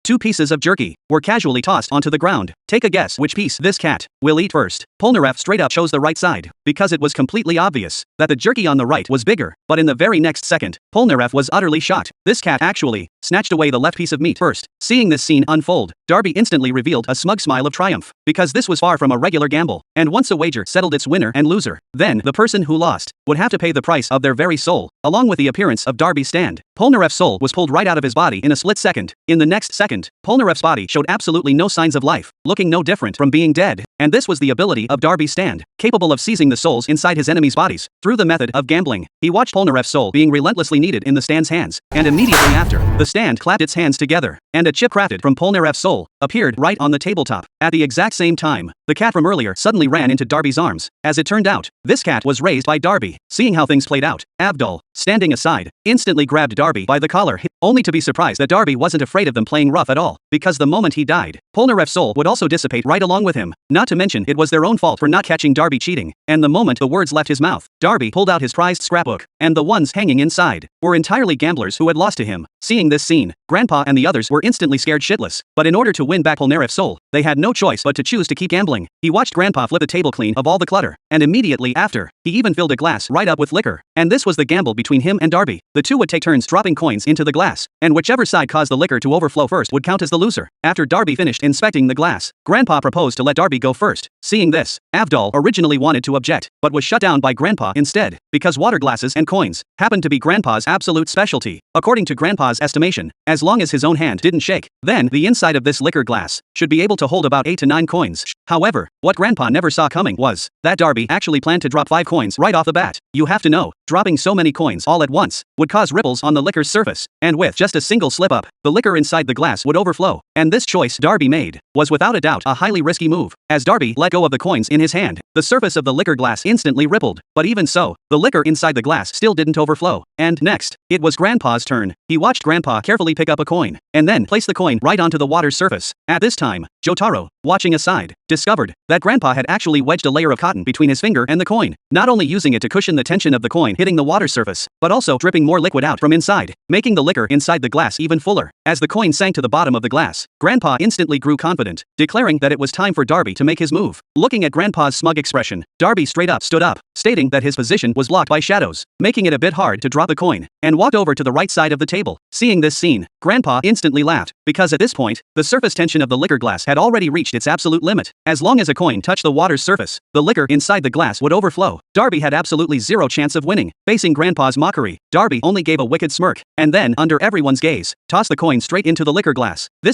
2 pieces of jerky were casually tossed onto the ground. Take a guess which piece this cat will eat first. Polnareff straight up chose the right side, because it was completely obvious that the jerky on the right was bigger, but in the very next second, Polnareff was utterly shocked. This cat actually snatched away the left piece of meat first. Seeing this scene unfold, Darby instantly revealed a smug smile of triumph, because this was far from a regular gamble, and once a wager settled its winner and loser, then the person who lost would have to pay the price of their very soul, along with the appearance of Darby's stand. Polnareff's soul was pulled right out of his body in a split second. In the next second, Polnareff's body showed absolutely no signs of life, looking no different from being dead, and this was the ability of Darby's stand, capable of seizing the souls inside his enemies' bodies, through the method of gambling. He watched Polnareff's soul being relentlessly kneaded in the stand's hands, and immediately after, the stand clapped its hands together, and a chip crafted from Polnareff's soul appeared right on the tabletop. At the exact same time, the cat from earlier suddenly ran into Darby's arms. As it turned out, this cat was raised by Darby. Seeing how things played out, Avdol, standing aside, instantly grabbed Darby by the collar, only to be surprised that Darby wasn't afraid of them playing rough at all, because the moment he died, Polnareff's soul would also dissipate right along with him. Not to mention it was their own fault for not catching Darby cheating, and the moment the words left his mouth, Darby pulled out his prized scrapbook, and the ones hanging inside were entirely gamblers who had lost to him. Seeing this scene, Grandpa and the others were instantly scared shitless, but in order to win back Polnareff's soul, they had no choice but to choose to keep gambling. He watched Grandpa flip the table clean of all the clutter, and immediately after, he even filled a glass right up with liquor, and this was the gamble between him and Darby. The two would take turns dropping coins into the glass, and whichever side caused the liquor to overflow first would count as the loser. After Darby finished inspecting the glass, Grandpa proposed to let Darby go first. Seeing this, Avdol originally wanted to object, but was shut down by Grandpa instead, because water glasses and coins happened to be Grandpa's absolute specialty. According to Grandpa's estimation, as long as his own hand didn't shake, then the inside of this liquor glass should be able to hold about 8 to 9 coins. However, what Grandpa never saw coming was that Darby actually planned to drop 5 coins right off the bat. You have to know, dropping so many coins all at once would cause ripples on the liquor's surface, and with just a single slip-up, the liquor inside the glass would overflow. And this choice Darby made was without a doubt a highly risky move. As Darby let go of the coins in his hand, the surface of the liquor glass instantly rippled, but even so, the liquor inside the glass still didn't overflow. And next, it was Grandpa's turn. He watched Grandpa carefully pick up a coin, and then place the coin right onto the water's surface. At this time, Jotaro, watching aside, discovered that Grandpa had actually wedged a layer of cotton between his finger and the coin, not only using it to cushion the tension of the coin hitting the water surface, but also dripping more liquid out from inside, making the liquor inside the glass even fuller. As the coin sank to the bottom of the glass, Grandpa instantly grew confident, declaring that it was time for Darby to make his move. Looking at Grandpa's smug expression, Darby straight up stood up, stating that his position was blocked by shadows, making it a bit hard to drop the coin, and walked over to the right side of the table. Seeing this scene, Grandpa instantly laughed, because at this point, the surface tension of the liquor glass had already reached its absolute limit. As long as a coin touched the water's surface, the liquor inside the glass would overflow. Darby had absolutely zero chance of winning. Facing Grandpa's mockery, Darby only gave a wicked smirk, and then, under everyone's gaze, tossed the coin straight into the liquor glass. This